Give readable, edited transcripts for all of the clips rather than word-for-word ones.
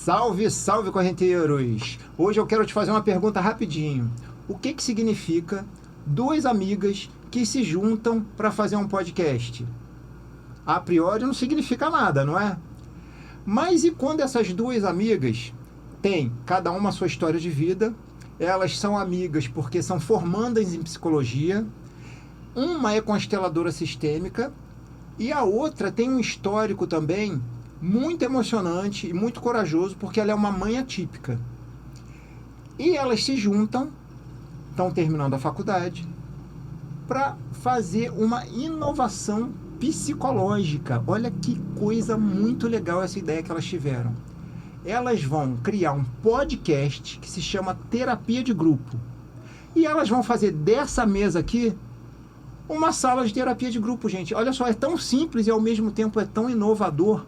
Salve, salve, correnteiros! Hoje eu quero te fazer uma pergunta rapidinho. O que significa duas amigas que se juntam para fazer um podcast? A priori não significa nada, não é? Mas e quando essas duas amigas têm cada uma a sua história de vida, elas são amigas porque são formandas em psicologia, uma é consteladora sistêmica e a outra tem um histórico também muito emocionante e muito corajoso, porque ela é uma mãe atípica. E elas se juntam, estão terminando a faculdade, para fazer uma inovação psicológica. Olha que coisa muito legal essa ideia que elas tiveram. Elas vão criar um podcast que se chama Terapia de Grupo. E elas vão fazer dessa mesa aqui uma sala de terapia de grupo, gente. Olha só, é tão simples e ao mesmo tempo é tão inovador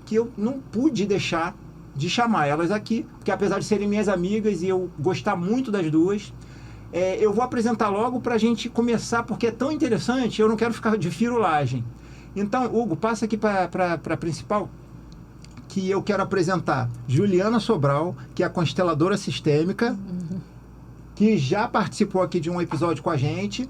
que eu não pude deixar de chamar elas aqui, porque apesar de serem minhas amigas e eu gostar muito das duas, eu vou apresentar logo para a gente começar, porque é tão interessante, eu não quero ficar de firulagem. Então, Hugo, passa aqui para a principal, que eu quero apresentar Juliana Sobral, que é a consteladora sistêmica, que já participou aqui de um episódio com a gente.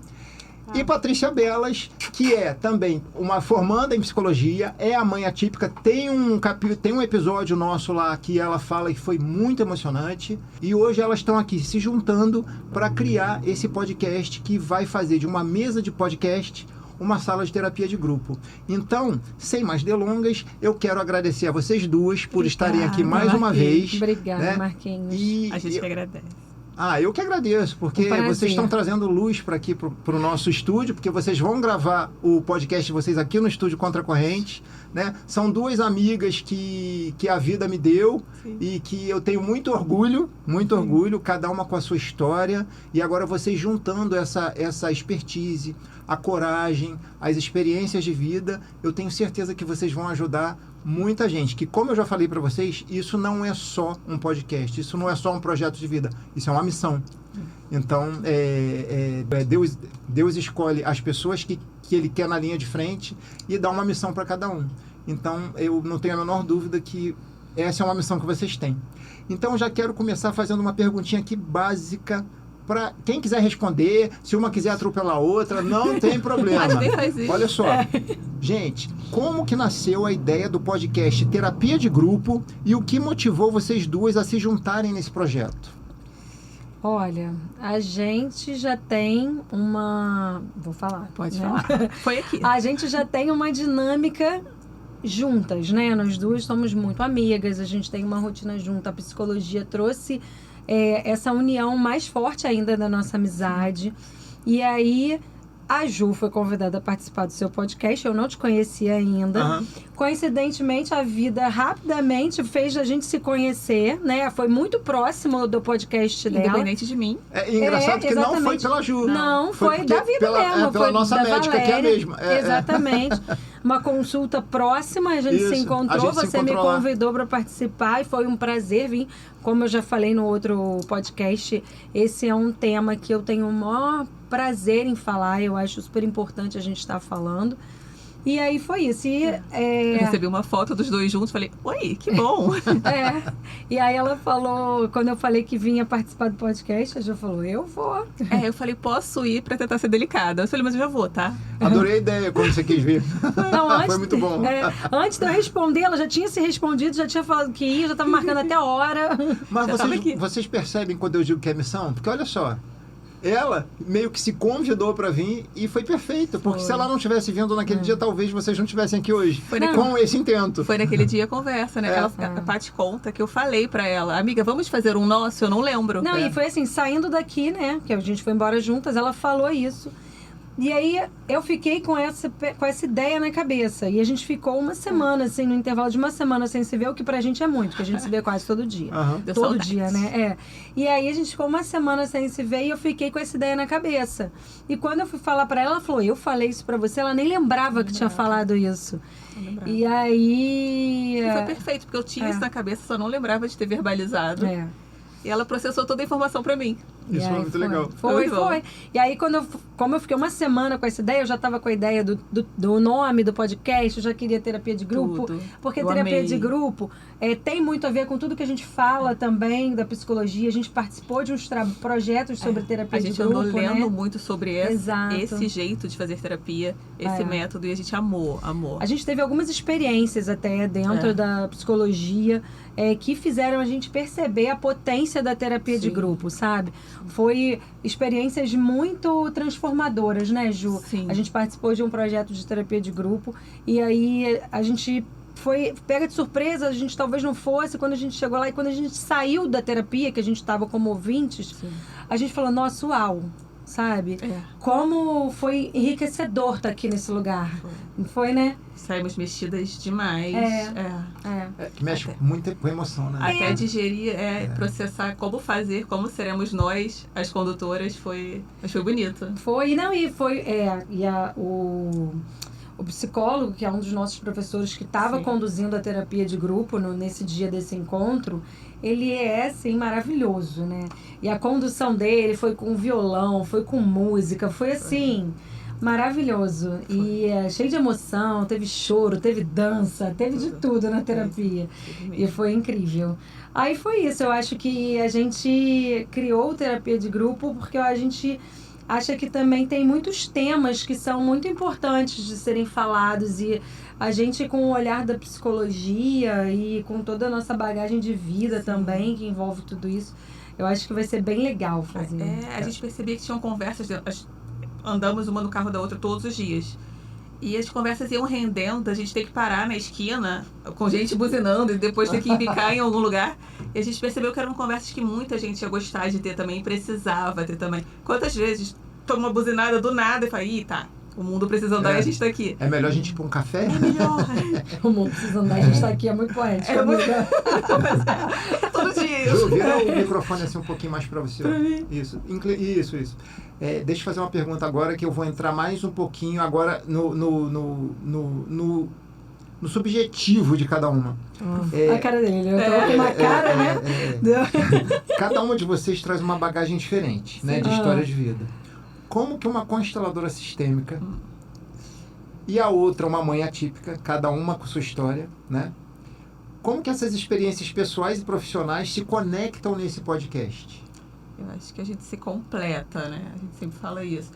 E Patrícia Belas, que é também uma formanda em psicologia, é a mãe atípica, tem um episódio nosso lá que ela fala que foi muito emocionante. E hoje elas estão aqui se juntando para criar esse podcast que vai fazer de uma mesa de podcast uma sala de terapia de grupo. Então, sem mais delongas, eu quero agradecer a vocês duas por estarem aqui mais uma vez. Obrigada, né? Marquinhos. A gente que agradece. Eu que agradeço, porque vocês estão trazendo luz para aqui, para o nosso estúdio, porque vocês vão gravar o podcast de vocês aqui no estúdio Contra a Corrente, né? São duas amigas que a vida me deu. Sim. E que eu tenho muito orgulho, cada uma com a sua história, e agora vocês juntando essa expertise, a coragem, as experiências de vida, eu tenho certeza que vocês vão ajudar muita gente, que como eu já falei para vocês, isso não é só um podcast, isso não é só um projeto de vida, isso é uma missão. Então, Deus escolhe as pessoas que Ele quer na linha de frente e dá uma missão para cada um. Então, eu não tenho a menor dúvida que essa é uma missão que vocês têm. Então, eu já quero começar fazendo uma perguntinha aqui básica, para quem quiser responder, se uma quiser atropelar a outra, não tem problema. Olha só, gente, como que nasceu a ideia do podcast Terapia de Grupo e o que motivou vocês duas a se juntarem nesse projeto? Olha, a gente já tem uma... Vou falar. Pode falar. Foi aqui. A gente já tem uma dinâmica juntas, né? Nós duas somos muito amigas, a gente tem uma rotina junta. A psicologia trouxe essa união mais forte ainda da nossa amizade. E aí, a Ju foi convidada a participar do seu podcast. Eu não te conhecia ainda. Coincidentemente, a vida rapidamente fez a gente se conhecer, né? Foi muito próximo do podcast dela. Independente de mim. É engraçado que não foi pela Ju. Não, foi da vida mesmo. Pela nossa médica, que é a mesma. Exatamente. Uma consulta próxima, a gente se encontrou, você me convidou para participar e foi um prazer vir. Como eu já falei no outro podcast, esse é um tema que eu tenho o maior prazer em falar, eu acho super importante a gente estar falando. E aí foi isso. Eu recebi uma foto dos dois juntos, falei, oi, que bom. E aí ela falou, quando eu falei que vinha participar do podcast, a Ju falou, eu vou. Eu falei, posso ir pra tentar ser delicada. Eu falei, mas eu já vou, tá? Adorei a ideia quando você quis vir. Não, foi muito bom. Antes de eu responder, ela já tinha se respondido, já tinha falado que ia, já estava marcando até a hora. Mas vocês percebem quando eu digo que é missão? Porque olha só, ela meio que se convidou para vir e foi perfeito, porque se ela não tivesse vindo naquele dia, talvez vocês não estivessem aqui hoje com esse intento. Foi naquele dia a conversa, né? A Paty conta que eu falei para ela, amiga, vamos fazer um nosso? Eu não lembro. Não, e foi assim, saindo daqui, né, que a gente foi embora juntas, ela falou isso. E aí eu fiquei com essa ideia na cabeça. E a gente ficou uma semana, assim, no intervalo de uma semana sem se ver, o que pra gente é muito, porque a gente se vê quase todo dia. Todo dia, né? E aí a gente ficou uma semana sem se ver e eu fiquei com essa ideia na cabeça. E quando eu fui falar pra ela, ela falou, eu falei isso pra você, ela nem lembrava que tinha falado isso. E aí... E foi perfeito, porque eu tinha isso na cabeça, só não lembrava de ter verbalizado. E ela processou toda a informação pra mim. Isso foi muito legal. Foi. E aí, como eu fiquei uma semana com essa ideia, eu já estava com a ideia do nome do podcast, eu já queria terapia de grupo. Tudo. Porque Eu terapia amei. de grupo tem muito a ver com tudo que a gente fala também da psicologia. A gente participou de uns projetos sobre terapia de grupo. A gente andou lendo muito sobre Exato. esse jeito de fazer terapia, esse método, e a gente amou. A gente teve algumas experiências até dentro da psicologia que fizeram a gente perceber a potência da terapia de grupo, sabe? Foi experiências muito transformadoras, né, Ju? Sim. A gente participou de um projeto de terapia de grupo e aí a gente foi pega de surpresa, a gente talvez não fosse, quando a gente chegou lá e quando a gente saiu da terapia, que a gente estava como ouvintes, a gente falou, nossa, uau, sabe? Como foi enriquecedor estar aqui nesse lugar. Foi, né? Saímos mexidas demais. Que mexe muito com emoção, né? Até digerir, processar como fazer, como seremos nós, as condutoras, mas foi bonito. O psicólogo, que é um dos nossos professores que estava conduzindo a terapia de grupo nesse dia desse encontro, ele é, assim, maravilhoso, né? E a condução dele foi com violão, foi com música, foi assim, maravilhoso. E cheio de emoção, teve choro, teve dança, teve de tudo na terapia. E foi incrível. Aí foi isso, eu acho que a gente criou terapia de grupo porque a gente acha que também tem muitos temas que são muito importantes de serem falados e a gente, com o olhar da psicologia e com toda a nossa bagagem de vida também, que envolve tudo isso, eu acho que vai ser bem legal fazer. A gente percebia que tinham conversas, andamos uma no carro da outra todos os dias. E as conversas iam rendendo, a gente tem que parar na esquina, com gente buzinando, e depois ter que embicar em algum lugar. E a gente percebeu que eram conversas que muita gente ia gostar de ter também, precisava ter também. Quantas vezes toma uma buzinada do nada e fala, o mundo precisa andar e a gente tá aqui. É melhor a gente ir pra um café? É melhor. O mundo precisa andar, a gente tá aqui, é muito poético. Todo dia. Ju, vira o microfone assim um pouquinho mais pra você. Pra mim. Isso. Deixa eu fazer uma pergunta agora, que eu vou entrar mais um pouquinho agora no subjetivo de cada uma. A cara dele, eu tô com uma cara, né? Cada uma de vocês traz uma bagagem diferente, né, de história de vida. Como que uma consteladora sistêmica e a outra uma mãe atípica, cada uma com sua história, né? Como que essas experiências pessoais e profissionais se conectam nesse podcast? Eu acho que a gente se completa, né? A gente sempre fala isso.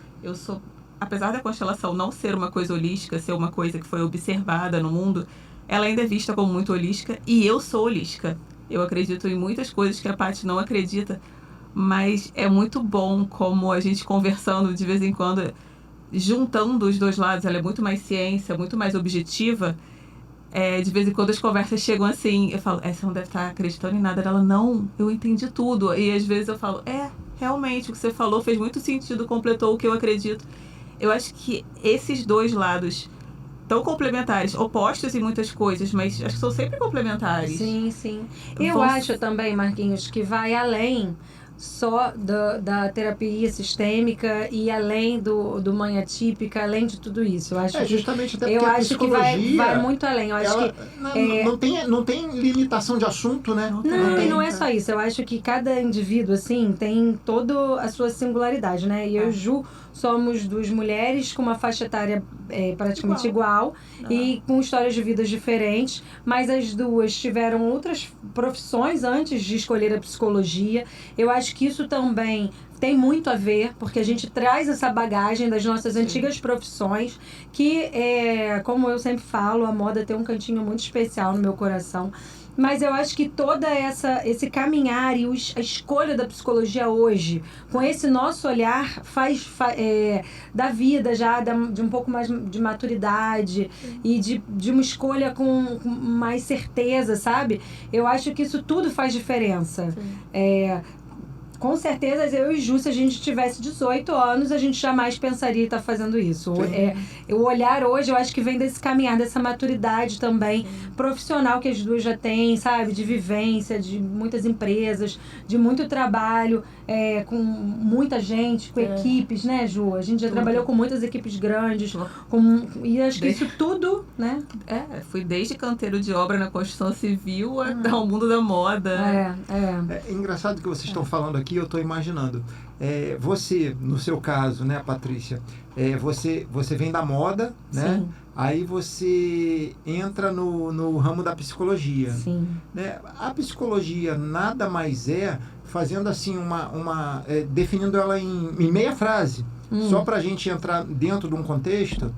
Apesar da constelação não ser uma coisa holística, ser uma coisa que foi observada no mundo, ela ainda é vista como muito holística e eu sou holística. Eu acredito em muitas coisas que a Paty não acredita, mas é muito bom como a gente conversando de vez em quando, juntando os dois lados, ela é muito mais ciência, muito mais objetiva. De vez em quando as conversas chegam assim, eu falo, você não deve estar acreditando em nada. Ela, não, eu entendi tudo. E às vezes eu falo, realmente, o que você falou fez muito sentido, completou o que eu acredito. Eu acho que esses dois lados tão complementares, opostos em muitas coisas, mas acho que são sempre complementares. Sim. Eu acho também, Marquinhos, que vai além só da terapia sistêmica e além do mãe atípica, além de tudo isso. Eu acho justamente até eu porque a acho que psicologia, vai muito além. Eu acho que não tem limitação de assunto, né? Não é só isso. Eu acho que cada indivíduo, assim, tem toda a sua singularidade, né? E eu e o Ju somos duas mulheres com uma faixa etária praticamente igual e com histórias de vidas diferentes, mas as duas tiveram outras profissões antes de escolher a psicologia. Eu acho que isso também tem muito a ver, porque a gente traz essa bagagem das nossas antigas profissões, que, como eu sempre falo, a moda tem um cantinho muito especial no meu coração. Mas eu acho que toda esse caminhar e a escolha da psicologia hoje, com esse nosso olhar, da vida já, de um pouco mais de maturidade e de uma escolha com mais certeza, sabe? Eu acho que isso tudo faz diferença. Com certeza, eu e Ju, se a gente tivesse 18 anos, a gente jamais pensaria em estar fazendo isso. O olhar hoje, eu acho que vem desse caminhar, dessa maturidade também profissional que as duas já têm, sabe? De vivência, de muitas empresas, de muito trabalho, com muita gente, com equipes, né, Ju? A gente já trabalhou com muitas equipes grandes, e acho que isso tudo, né? Fui desde canteiro de obra na construção civil até o mundo da moda. É engraçado que vocês estão falando aqui, aqui, eu estou imaginando. Você, no seu caso, né, Patrícia, você vem da moda, né? Sim. Aí você entra no ramo da psicologia. Sim. Né? A psicologia nada mais fazendo assim definindo ela em meia frase, só para a gente entrar dentro de um contexto,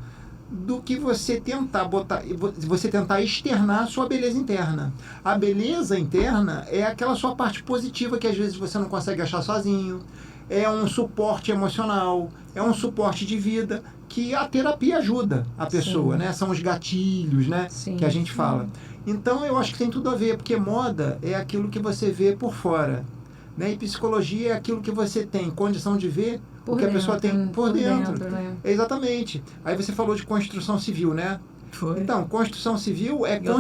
do que você tentar externar a sua beleza interna. A beleza interna é aquela sua parte positiva que às vezes você não consegue achar sozinho. É um suporte emocional, é um suporte de vida que a terapia ajuda a pessoa, né? São os gatilhos, né? Sim. Que a gente fala. Então, eu acho que tem tudo a ver, porque moda é aquilo que você vê por fora, né? E psicologia é aquilo que você tem condição de ver o que a pessoa tem por dentro. Né? Exatamente. Aí você falou de construção civil, né? Foi. Então, construção civil é Vida,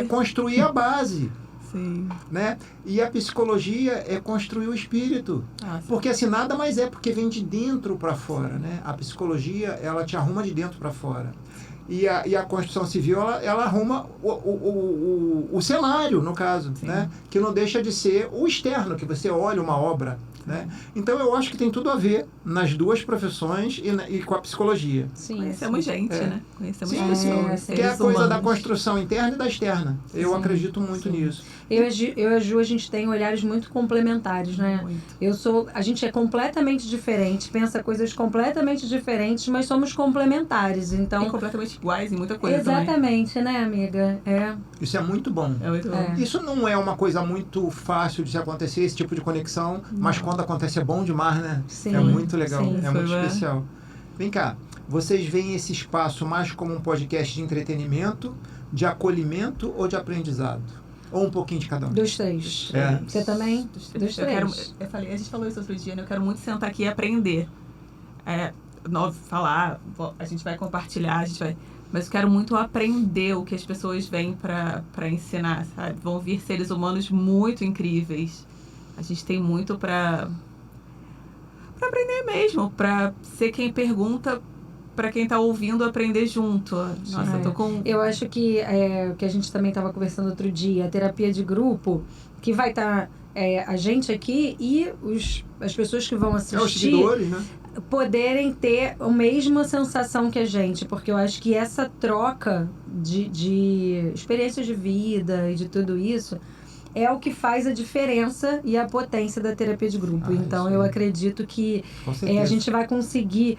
construir a base. Sim. Né? E a psicologia é construir o espírito. Porque assim, nada mais porque vem de dentro para fora, né? A psicologia, ela te arruma de dentro para fora. E a construção civil, ela arruma o cenário, no caso, né? Que não deixa de ser o externo, que você olha uma obra. Né? Então, eu acho que tem tudo a ver nas duas profissões e com a psicologia. Sim, Conhecemos gente, né? Conhecemos Sim, pessoas. que é a coisa da construção interna e da externa. Eu acredito muito nisso. Eu e a Ju, a gente tem olhares muito complementares, né? Muito. A gente é completamente diferente, pensa coisas completamente diferentes, mas somos complementares, então... E completamente iguais em muita coisa Exatamente, né, amiga? Isso é muito bom. É muito bom. Isso não é uma coisa muito fácil de se acontecer, esse tipo de conexão, mas quando acontece é bom demais, né? Sim, é muito legal, sim. é muito especial. Vem cá, vocês veem esse espaço mais como um podcast de entretenimento, de acolhimento ou de aprendizado? Ou um pouquinho de cada um? Dos três. É. Você também? Dos três. A gente falou isso outro dia, né? Eu quero muito sentar aqui e aprender. Falar, a gente vai compartilhar, mas eu quero muito aprender o que as pessoas vêm para ensinar, sabe? Vão vir seres humanos muito incríveis. A gente tem muito para aprender mesmo, para ser quem pergunta, para quem está ouvindo aprender junto. Nossa, eu tô com... Eu acho que o que a gente também estava conversando outro dia, a terapia de grupo, que vai estar a gente aqui e as pessoas que vão assistir... os seguidores, né? Poderem ter a mesma sensação que a gente, porque eu acho que essa troca de experiências de vida e de tudo isso é o que faz a diferença e a potência da terapia de grupo. Então, eu acredito que a gente vai conseguir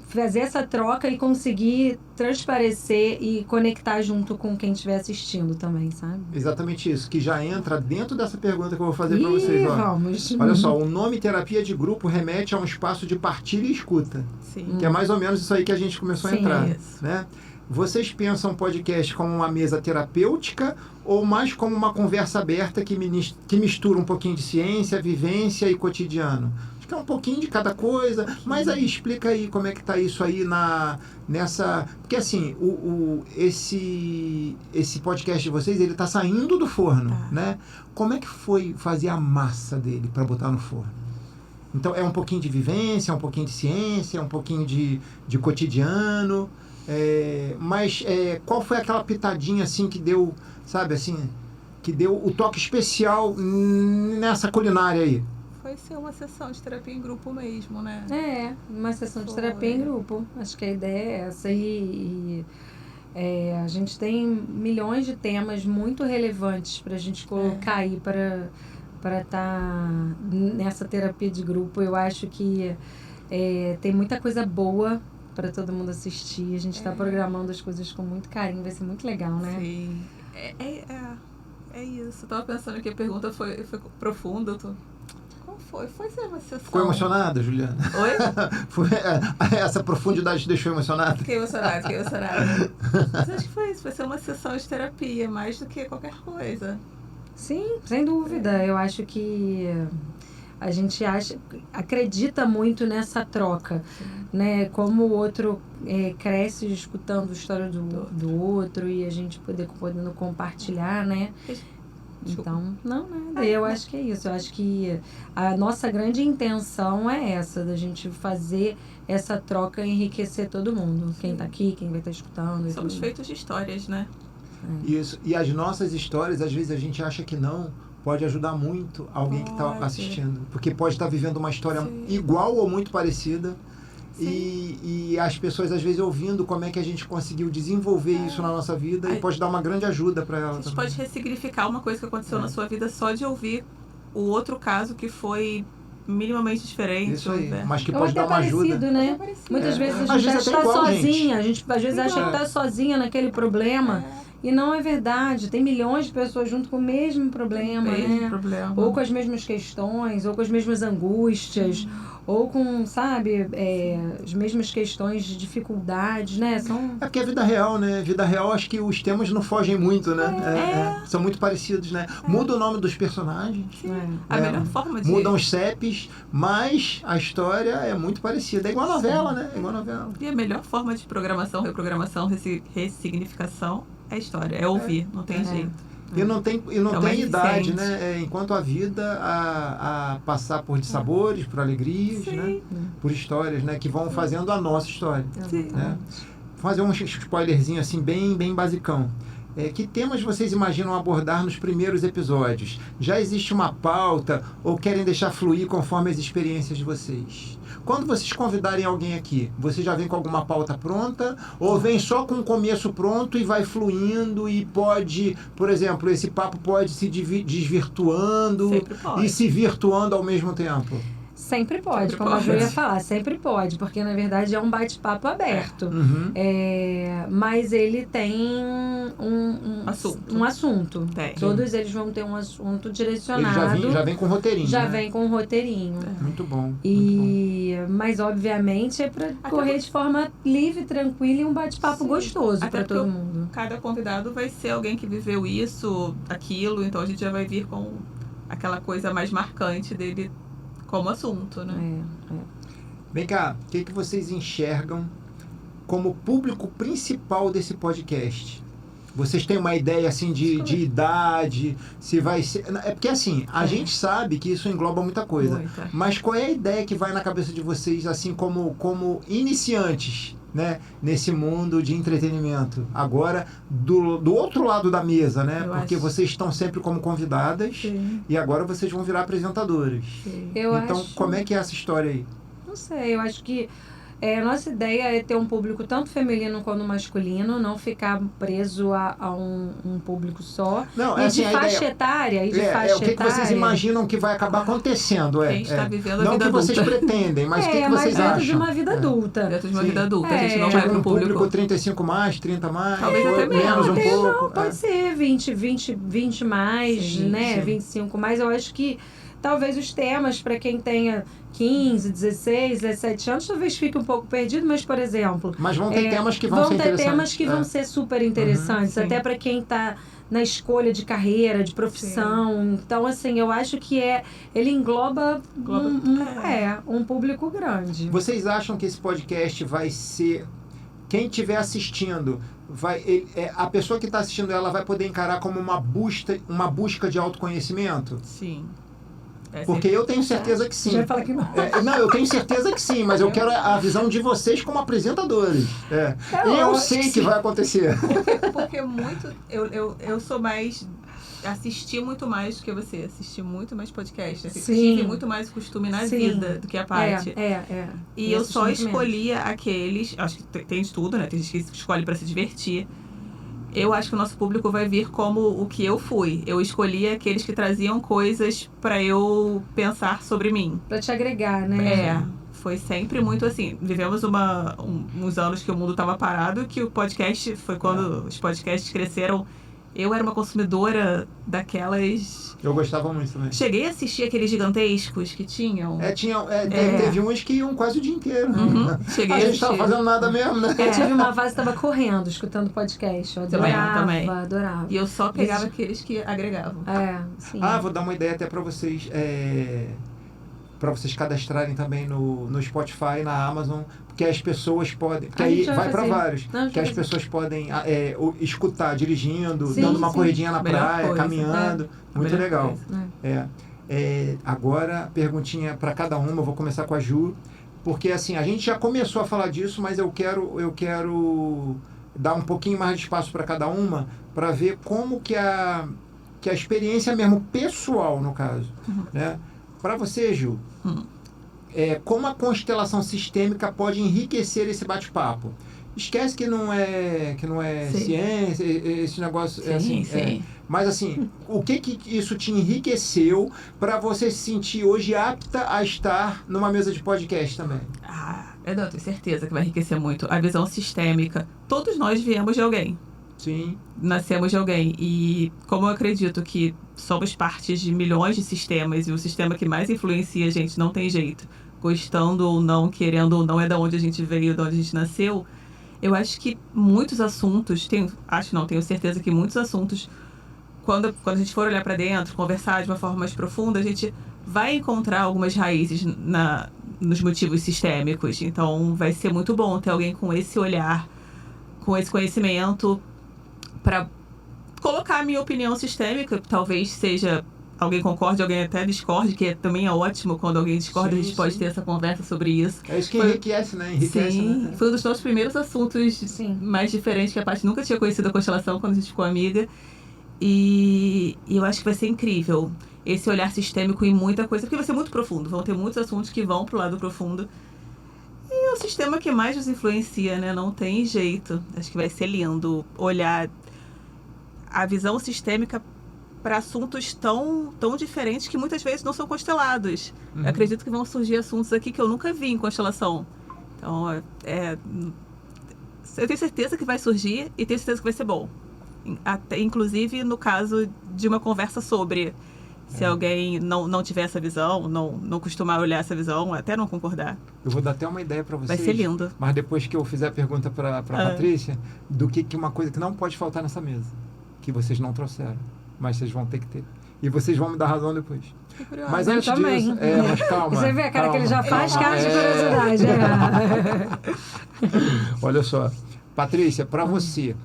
fazer essa troca e conseguir transparecer e conectar junto com quem estiver assistindo também, sabe? Exatamente isso, que já entra dentro dessa pergunta que eu vou fazer para vocês. Vamos. Olha só, o nome terapia de grupo remete a um espaço de partilha e escuta. Sim. Que é mais ou menos isso aí que a gente começou a entrar. Isso. Né? Vocês pensam o podcast como uma mesa terapêutica ou mais como uma conversa aberta que mistura um pouquinho de ciência, vivência e cotidiano? Acho que é um pouquinho de cada coisa, mas aí explica aí como é que tá isso aí nessa... Porque assim, esse podcast de vocês, ele tá saindo do forno, né? Como é que foi fazer a massa dele para botar no forno? Então, é um pouquinho de vivência, um pouquinho de ciência, um pouquinho de cotidiano... mas qual foi aquela pitadinha assim que deu, sabe assim, que deu o toque especial nessa culinária aí? Foi ser uma sessão de terapia em grupo mesmo, né? Uma sessão de terapia em grupo. Acho que a ideia é essa. A gente tem milhões de temas muito relevantes para a gente colocar aí para estar nessa terapia de grupo. Eu acho que tem muita coisa boa para todo mundo assistir. A gente está programando as coisas com muito carinho. Vai ser muito legal, né? Sim. É isso. Eu tava pensando que a pergunta foi profunda. Como foi? Foi ser uma sessão... Ficou emocionada, Juliana? Oi? Essa profundidade te deixou emocionada? Fiquei emocionada. Mas acho que foi isso. Foi ser uma sessão de terapia, mais do que qualquer coisa. Sim, sem dúvida. Eu acho que... A gente acredita muito nessa troca, né? Como o outro cresce escutando a história do outro e a gente podendo compartilhar, né? Então, não, nada. Eu acho que é isso. Eu acho que a nossa grande intenção é essa, da gente fazer essa troca e enriquecer todo mundo. Quem tá aqui, quem vai estar escutando. Somos feitos de histórias, né? Isso. E as nossas histórias, às vezes a gente acha que não, pode ajudar muito alguém que está Pode. assistindo. Porque pode estar vivendo uma história Sim. igual ou muito parecida. Sim. E as pessoas, às vezes, ouvindo como é que a gente conseguiu desenvolver isso na nossa vida e Aí- pode dar uma grande ajuda para ela A gente também. pode ressignificar uma coisa que aconteceu É. na sua vida só de ouvir o outro caso que foi minimamente diferente. Isso aí, né? mas que Ou pode até dar uma ajuda. parecido, né? É parecido. Muitas vezes a Às gente vezes acha até que tá igual, gente. sozinha. A gente às vezes acha Igual. que tá sozinha naquele problema. E não é verdade. Tem milhões de pessoas junto com o mesmo problema, Mesmo né? problema. Ou com as mesmas questões, ou com as mesmas angústias, ou com, sabe, as mesmas questões de dificuldades, né? São... É porque é vida real, né? Vida real, acho que os temas não fogem muito, né? São muito parecidos, né? Muda o nome dos personagens, A É. melhor forma de... mudam os CEPs, mas a história é muito parecida. É igual a novela, né? É igual a novela. E a melhor forma de programação, reprogramação, ressignificação é a história, é ouvir, não tem jeito. E não tem É o mais idade, eficiente. né? Enquanto a vida a passar por dissabores, por alegrias, Sim. né? Por histórias, né? Que vão fazendo a nossa história. Sim. Né? Vou fazer um spoilerzinho assim, bem basicão. Que temas vocês imaginam abordar nos primeiros episódios? Já existe uma pauta ou querem deixar fluir conforme as experiências de vocês? Quando vocês convidarem alguém aqui, você já vem com alguma pauta pronta? Ou vem só com o começo pronto e vai fluindo e pode, por exemplo, esse papo pode se desvirtuando Sempre pode. e se virtuando ao mesmo tempo? Sempre pode, Sempre como pode. a Ju ia falar, sempre pode, porque na verdade é um bate-papo aberto. Uhum. Mas ele tem Assunto. um assunto. Tem. Todos eles vão ter um assunto Ele direcionado. já vem com roteirinho, Já né? vem com um roteirinho. Muito bom. muito bom. Mas obviamente é para correr de forma livre, tranquila e um bate-papo Sim. gostoso Até para todo porque mundo. Cada convidado vai ser alguém que viveu isso, aquilo, então a gente já vai vir com aquela coisa mais marcante dele como assunto, né? Vem cá, o que vocês enxergam como público principal desse podcast? Vocês têm uma ideia assim de idade? Se vai ser. É porque assim, a gente sabe que isso engloba muita coisa. Muita. Mas qual é a ideia que vai na cabeça de vocês, assim, como iniciantes, né? Nesse mundo de entretenimento? Agora, do outro lado da mesa, né? Eu Porque acho. vocês estão sempre como convidadas Sim, e agora vocês vão virar apresentadoras. sim. Eu Então, acho, como é que é essa história aí? não sei, eu acho que a nossa ideia é ter um público tanto feminino quanto masculino, não ficar preso a um público só. Não, E assim, de a faixa ideia... etária, o que vocês imaginam que vai acabar acontecendo? Quem está vivendo a Não vida que vocês adulta. pretendem, mas o que mas vocês dentro acham? de uma vida adulta. Dentro de uma Sim. vida adulta, a gente não É. vai Tipo, pro um público público. 35 mais, 30 mais, Talvez ou até menos um Não, pouco. pode ser 20 mais, Sim, né? sim. 25 mais. Eu acho que talvez os temas para quem tenha 15, 16, 17 anos, talvez fique um pouco perdido, mas, por exemplo, Mas vão ter temas que vão ser ter interessantes. temas que vão ser super interessantes, sim. até para quem está na escolha de carreira, de profissão. Então, assim, eu acho que ele engloba um público grande. Vocês acham que esse podcast vai ser... Quem estiver assistindo, a pessoa que está assistindo ela vai poder encarar como uma busca de autoconhecimento? Sim. É Porque eu tenho certeza que sim. Já fala que não. Não, eu tenho certeza que sim, mas eu quero a visão de vocês como apresentadores. Eu acho sei que que vai acontecer. Porque muito. Eu sou mais. Assisti muito mais do que você. Assisti muito mais podcast. Sim. Tive muito mais costume na Sim. vida do que a parte. E eu Esse só sentimento. escolhia aqueles. Acho que tem de tudo, né? Tem gente que escolhe pra se divertir. Eu acho que o nosso público vai vir como o que eu fui. Eu escolhi aqueles que traziam coisas pra eu pensar sobre mim. Pra te agregar, né? Foi sempre muito assim. Vivemos uns anos que o mundo estava parado, que o podcast foi quando os podcasts cresceram. Eu era uma consumidora daquelas... Eu gostava muito também. Cheguei a assistir aqueles gigantescos que tinham. Teve uns que iam quase o dia inteiro. Uhum. Cheguei A a gente tava assistir. fazendo nada mesmo, né? Eu tive uma fase que tava correndo, escutando podcast. Eu adorava, Também. adorava. E eu só pegava aqueles que agregavam. Sim. Vou dar uma ideia até para vocês. Para vocês cadastrarem também no Spotify, na Amazon, porque as pessoas podem. Porque A aí gente vai vai para fazer. vários. Não, a gente Que as vai pessoas podem escutar dirigindo, Sim, dando uma sim. corridinha na Melhor praia, coisa. caminhando. Muito Melhor legal. coisa. Agora, perguntinha para cada uma. Eu vou começar com a Ju. Porque assim, a gente já começou a falar disso, mas eu quero dar um pouquinho mais de espaço para cada uma, para ver como que que a experiência mesmo pessoal, no caso, né? Para você, Gil, como a constelação sistêmica pode enriquecer esse bate-papo? Esquece que não é ciência, esse negócio. Sim. Mas assim, o que isso te enriqueceu para você se sentir hoje apta a estar numa mesa de podcast também? Eu tenho certeza que vai enriquecer muito. A visão sistêmica. Todos nós viemos de alguém. Sim. Nascemos de alguém. E como eu acredito que somos parte de milhões de sistemas e o sistema que mais influencia a gente não tem jeito, gostando ou não, querendo ou não, é da onde a gente veio, da onde a gente nasceu. Eu acho que muitos assuntos, tenho certeza que muitos assuntos, quando a gente for olhar para dentro, conversar de uma forma mais profunda, a gente vai encontrar algumas raízes nos motivos sistêmicos. Então, vai ser muito bom ter alguém com esse olhar, com esse conhecimento, para colocar a minha opinião sistêmica. Talvez seja, alguém concorde, alguém até discorde, que também é ótimo quando alguém discorda, a gente pode ter essa conversa sobre isso. É isso que enriquece, né? Né? Foi um dos nossos primeiros assuntos mais diferentes, que a Paty nunca tinha conhecido a constelação quando a gente ficou amiga. E eu acho que vai ser incrível esse olhar sistêmico em muita coisa, porque vai ser muito profundo. Vão ter muitos assuntos que vão pro lado profundo. E é o sistema que mais nos influencia, né? Não tem jeito. Acho que vai ser lindo olhar a visão sistêmica para assuntos tão diferentes que muitas vezes não são constelados. Eu acredito que vão surgir assuntos aqui que eu nunca vi em constelação. Então, eu tenho certeza que vai surgir e tenho certeza que vai ser bom. Até, inclusive, no caso de uma conversa sobre... Se alguém não tiver essa visão, não costumar olhar essa visão, até não concordar. Eu vou dar até uma ideia para vocês. Vai ser lindo. Mas depois que eu fizer a pergunta para Patrícia, do que uma coisa que não pode faltar nessa mesa, que vocês não trouxeram, mas vocês vão ter que ter. E vocês vão me dar razão depois. Mas antes disso... mas calma. Você vê a cara que ele já faz, cara de curiosidade. Olha só. Patrícia, para você,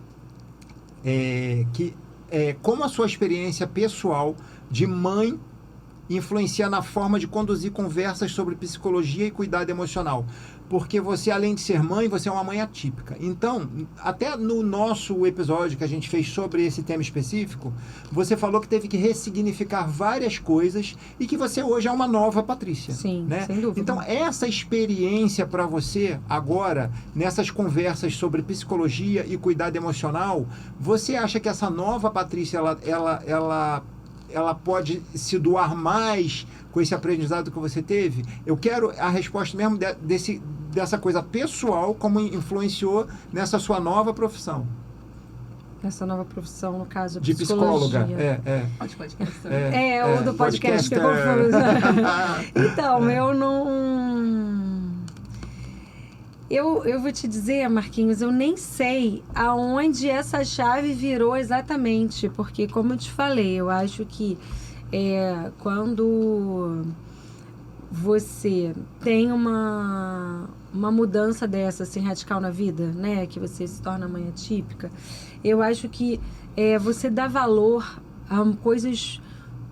como a sua experiência pessoal de mãe influencia na forma de conduzir conversas sobre psicologia e cuidado emocional? Porque você, além de ser mãe, você é uma mãe atípica. Então, até no nosso episódio que a gente fez sobre esse tema específico, você falou que teve que ressignificar várias coisas e que você hoje é uma nova Patrícia. Sim, né? sem dúvida. Então, essa experiência para você agora, nessas conversas sobre psicologia e cuidado emocional, você acha que essa nova Patrícia, ela pode se doar mais com esse aprendizado que você teve? Eu quero a resposta mesmo dessa coisa pessoal, como influenciou nessa sua nova profissão. Essa nova profissão, no caso, de psicóloga. O do podcast, que é confuso. Então, eu não... Eu vou te dizer, Marquinhos, eu nem sei aonde essa chave virou exatamente, porque, como eu te falei, eu acho que quando você tem uma mudança dessa, assim, radical na vida, né, que você se torna mãe atípica, eu acho que você dá valor a coisas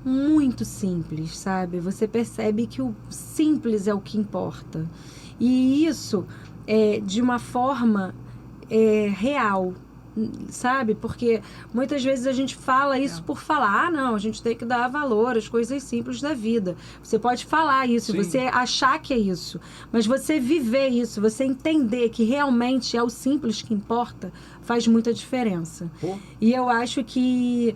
muito simples, sabe? Você percebe que o simples é o que importa. E isso... de uma forma real, sabe? Porque muitas vezes a gente fala isso por falar. Não, a gente tem que dar valor às coisas simples da vida. Você pode falar isso, Sim. Você achar que é isso, mas você viver isso, você entender que realmente é o simples que importa, faz muita diferença. E eu acho que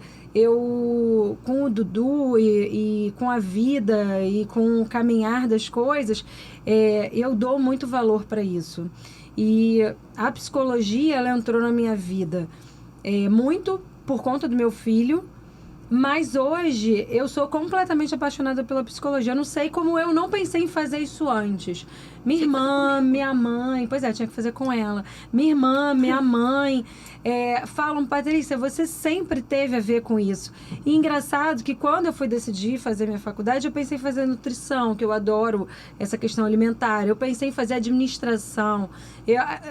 com o Dudu e com a vida e com o caminhar das coisas, eu dou muito valor para isso. E a psicologia, ela entrou na minha vida muito por conta do meu filho, mas hoje eu sou completamente apaixonada pela psicologia. Eu não sei como eu não pensei em fazer isso antes. Minha irmã, minha mãe... Pois tinha que fazer com ela. Minha irmã, minha mãe... falam, Patrícia, você sempre teve a ver com isso. E engraçado que quando eu fui decidir fazer minha faculdade, eu pensei em fazer nutrição, que eu adoro essa questão alimentar. Eu pensei em fazer administração,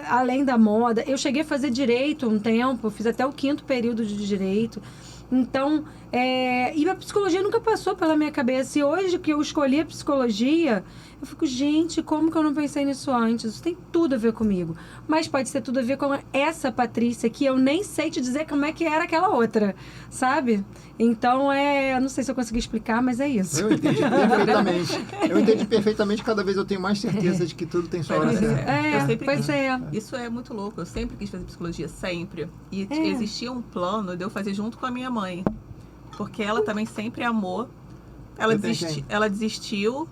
além da moda. Eu cheguei a fazer direito um tempo, fiz até o 5º período de direito. Então, E a psicologia nunca passou pela minha cabeça. E hoje que eu escolhi a psicologia, eu fico, gente, como que eu não pensei nisso antes? Isso tem tudo a ver comigo. Mas pode ter tudo a ver com essa Patrícia, que eu nem sei te dizer como é que era aquela outra, sabe? Então, não sei se eu consegui explicar, mas é isso. Eu entendi perfeitamente. Eu entendi perfeitamente, cada vez eu tenho mais certeza de que tudo tem sua hora certa. Eu sempre pois quis. é. Isso é muito louco. Eu sempre quis fazer psicologia, sempre. E existia um plano de eu fazer junto com a minha mãe. Porque ela também sempre amou. Ela desistiu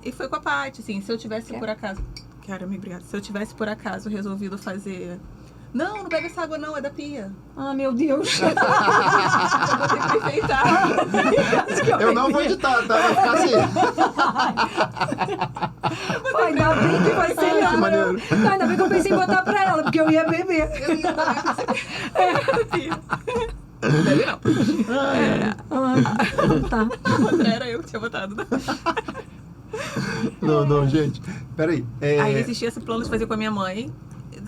e foi com a Paty, assim. Se eu tivesse por acaso... obrigada. Se eu tivesse por acaso resolvido fazer... Não bebe essa água não, é da pia. Ah, meu Deus. Eu vou ter que enfeitar. Eu não vou editar, tá? Vai ficar assim. Pô, ainda bem que você Que maneiro. Não, ainda bem que eu pensei em botar pra ela, porque eu ia beber. Eu ia beber. Bebe não. Tá. Era eu que tinha botado. Não, gente. Peraí. Aí existia esse plano de fazer com a minha mãe.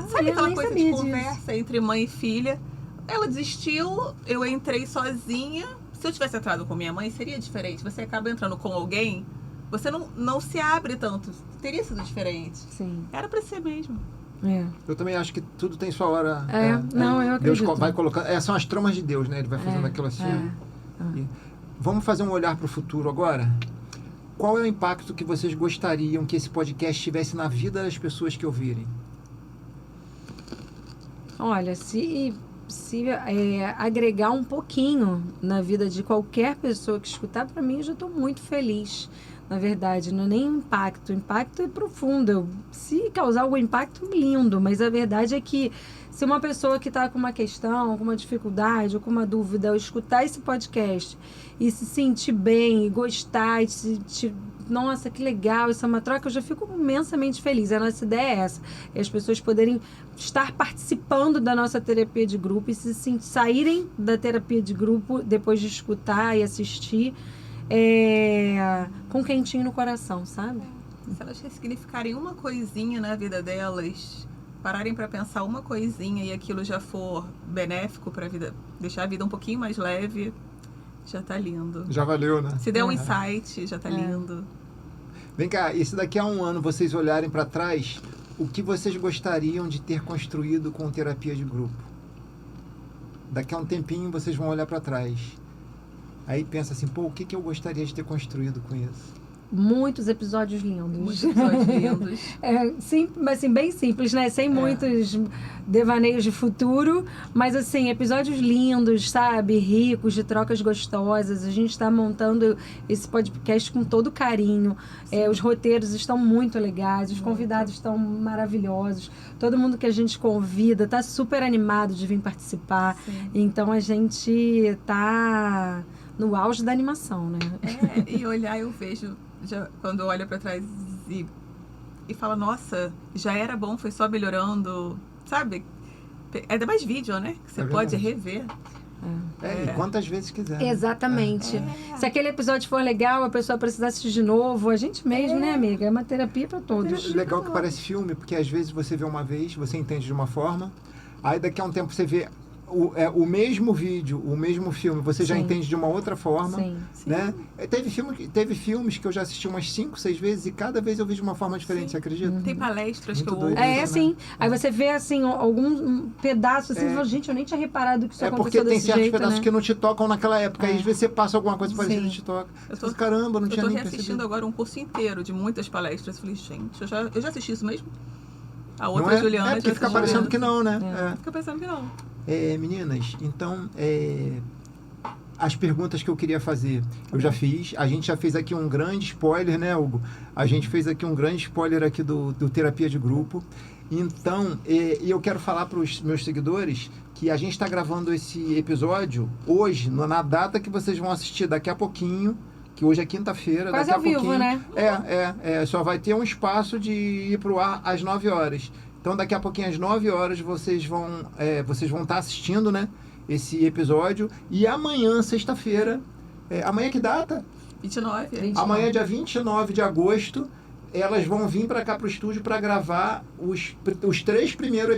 Sabe eu aquela nem coisa sabia de disso. conversa entre mãe e filha? Ela desistiu, eu entrei sozinha. Se eu tivesse entrado com minha mãe, seria diferente. Você acaba entrando com alguém, você não se abre tanto. Teria sido diferente. Sim. Era pra ser mesmo. Eu também acho que tudo tem sua hora. Não, eu acredito. Deus vai colocando. São as tramas de Deus, né? Ele vai fazendo aquilo assim. E vamos fazer um olhar para o futuro agora? Qual é o impacto que vocês gostariam que esse podcast tivesse na vida das pessoas que ouvirem? Olha, se agregar um pouquinho na vida de qualquer pessoa que escutar, para mim eu já estou muito feliz. Na verdade, não é nem impacto. O impacto é profundo. Se causar algum impacto, lindo. Mas a verdade é que se uma pessoa que está com uma questão, com uma dificuldade ou com uma dúvida, ao escutar esse podcast e se sentir bem, e gostar, nossa, que legal, isso é uma troca, eu já fico imensamente feliz. A nossa ideia é essa. É as pessoas poderem estar participando da nossa terapia de grupo e saírem da terapia de grupo depois de escutar e assistir com quentinho no coração, sabe? Se elas ressignificarem uma coisinha na vida delas, pararem para pensar uma coisinha e aquilo já for benéfico para a vida, deixar a vida um pouquinho mais leve, já tá lindo. Já valeu, né? Se der um insight, já tá lindo. Vem cá, e se daqui a um ano vocês olharem para trás, o que vocês gostariam de ter construído com terapia de grupo? Daqui a um tempinho vocês vão olhar para trás. Aí pensa assim, o que eu gostaria de ter construído com isso? Muitos episódios lindos. Muitos episódios lindos. Mas assim, bem simples, né? Sem muitos devaneios de futuro, mas assim, episódios lindos, sabe? Ricos, de trocas gostosas. A gente está montando esse podcast com todo carinho. Os roteiros estão muito legais, os convidados estão maravilhosos. Todo mundo que a gente convida está super animado de vir participar. Sim. Então a gente está no auge da animação, né? E olhar, eu vejo, quando eu olho para trás e falo, nossa, já era bom, foi só melhorando, sabe? Ainda mais vídeo, né? Que você pode rever. E quantas vezes quiser. Exatamente. Se aquele episódio for legal, a pessoa precisar assistir de novo, a gente mesmo, né, amiga? É uma terapia para todos. Legal que parece filme, porque às vezes você vê uma vez, você entende de uma forma, aí daqui a um tempo você vê o mesmo vídeo, o mesmo filme, você já entende de uma outra forma, né? Teve filmes que eu já assisti umas 5, 6 vezes e cada vez eu vi de uma forma diferente, você acredita? Tem palestras muito que eu ouço. Sim. Aí você vê, assim, algum pedaço, assim, e fala, gente, eu nem tinha reparado que isso aconteceu desse jeito, porque tem certos pedaços que não te tocam naquela época, aí às vezes você passa alguma coisa parecida e te toca. Caramba, não tinha nem percebido. Eu tô reassistindo agora um curso inteiro de muitas palestras, eu falei, gente, eu já assisti isso mesmo? A outra Juliana... porque fica parecendo que não, né? Fica parecendo que não. Meninas, então, as perguntas que eu queria fazer, eu já fiz. A gente já fez aqui um grande spoiler, né, Hugo? A gente fez aqui um grande spoiler aqui do Terapia de Grupo. Então, eu quero falar para os meus seguidores que a gente está gravando esse episódio hoje, na data que vocês vão assistir daqui a pouquinho, que hoje é quinta-feira. Quase daqui ao a pouquinho, vivo, né? Só vai ter um espaço de ir para o ar às 9 horas. Então, daqui a pouquinho, às 9 horas, vocês vão estar assistindo, né, esse episódio. E amanhã, sexta-feira... amanhã que data? 29. Amanhã, dia 29 de agosto, elas vão vir para cá para o estúdio para gravar os 3 primeiros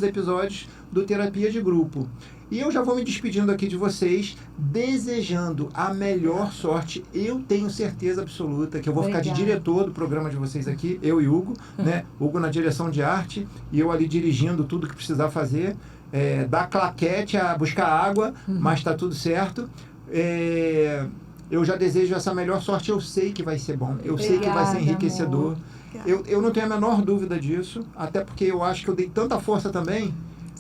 episódios do Terapia de Grupo. E eu já vou me despedindo aqui de vocês, desejando a melhor sorte. Eu tenho certeza absoluta que eu vou ficar de diretor do programa de vocês aqui, eu e Hugo, né? Hugo na direção de arte e eu ali dirigindo tudo que precisar fazer. Da claquete a buscar água, mas tá tudo certo. Eu já desejo essa melhor sorte, eu sei que vai ser bom, eu sei que vai ser enriquecedor. Eu não tenho a menor dúvida disso, até porque eu acho que eu dei tanta força também,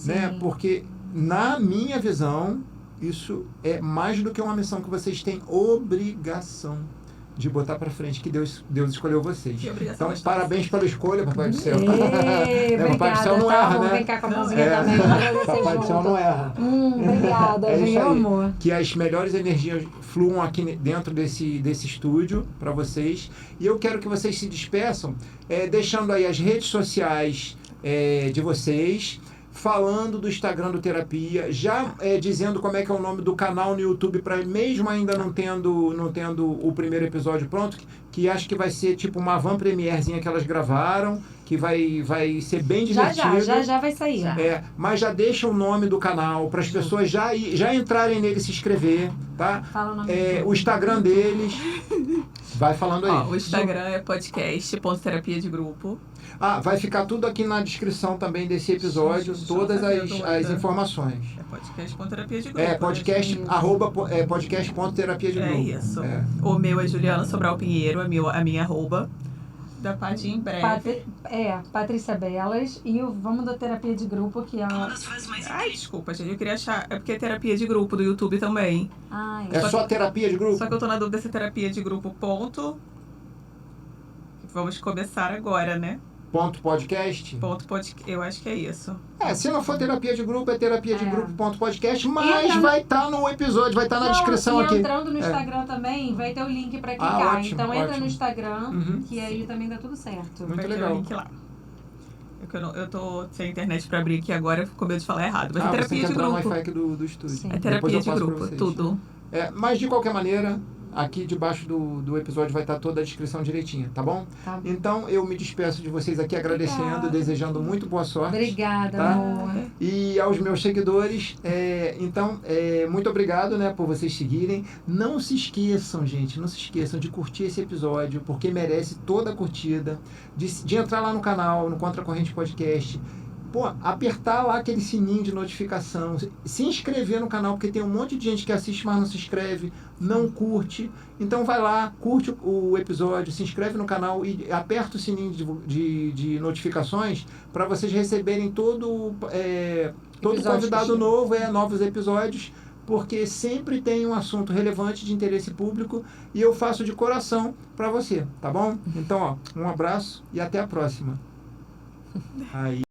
né? Porque, na minha visão, isso é mais do que uma missão que vocês têm obrigação de botar pra frente, que Deus escolheu vocês. Então, parabéns pela escolha, Papai do Céu. Papai do Céu não erra, né? Vem cá com a mãozinha também. Papai do Céu não erra. Obrigada, meu amor. Que as melhores energias fluam aqui dentro desse estúdio para vocês. E eu quero que vocês se despeçam, deixando aí as redes sociais de vocês, falando do Instagram do Terapia, já dizendo como é que é o nome do canal no YouTube, para mesmo ainda não tendo o primeiro episódio pronto, que acho que vai ser tipo uma van premierzinha que elas gravaram, que vai ser bem divertido. Já vai sair. Mas já deixa o nome do canal para as pessoas já entrarem nele e se inscrever, tá? Fala o nome o Instagram deles. Vai falando aí. O Instagram é podcast.terapia de grupo. Vai ficar tudo aqui na descrição também desse episódio, todas as informações. Podcast.terapia de grupo. Podcast.terapia de grupo. É isso. O meu é Juliana Sobral Pinheiro, a minha arroba. Da Paty em breve. Patrícia Belas. E Vamos da Terapia de Grupo, que é Ai, desculpa, gente. Eu queria achar. É porque é terapia de grupo do YouTube também. Só terapia de grupo? Só que eu tô na dúvida se é terapia de grupo ponto. Vamos começar agora, né? .podcast? Eu acho que é isso. Se não for terapia de grupo, é terapia de grupo.podcast, mas vai estar no episódio, vai estar na descrição aqui. E entrando no Instagram também, vai ter o link pra clicar. Ótimo, então entra ótimo. no Instagram, que aí também dá tudo certo. Muito vai legal. ter o link lá. Eu tô sem internet pra abrir aqui agora, fico com medo de falar errado. Mas é você tem terapia que de entrar no grupo. Wi-Fi aqui do estúdio. Sim. É Depois terapia eu de passo pra grupo, vocês. tudo. Mas de qualquer maneira, aqui debaixo do episódio vai estar toda a descrição direitinha, tá bom? Tá bom. Então eu me despeço de vocês aqui agradecendo, desejando muito boa sorte. Obrigada, tá? amor. E aos meus seguidores, muito obrigado, né, por vocês seguirem. Não se esqueçam, gente, de curtir esse episódio, porque merece toda a curtida, de entrar lá no canal, no Contra a Corrente Podcast, apertar lá aquele sininho de notificação, se inscrever no canal, porque tem um monte de gente que assiste, mas não se inscreve, não curte. Então vai lá, curte o episódio, se inscreve no canal e aperta o sininho de notificações para vocês receberem todo convidado novo, novos episódios, porque sempre tem um assunto relevante de interesse público e eu faço de coração para você, tá bom? Então, um abraço e até a próxima. Aí.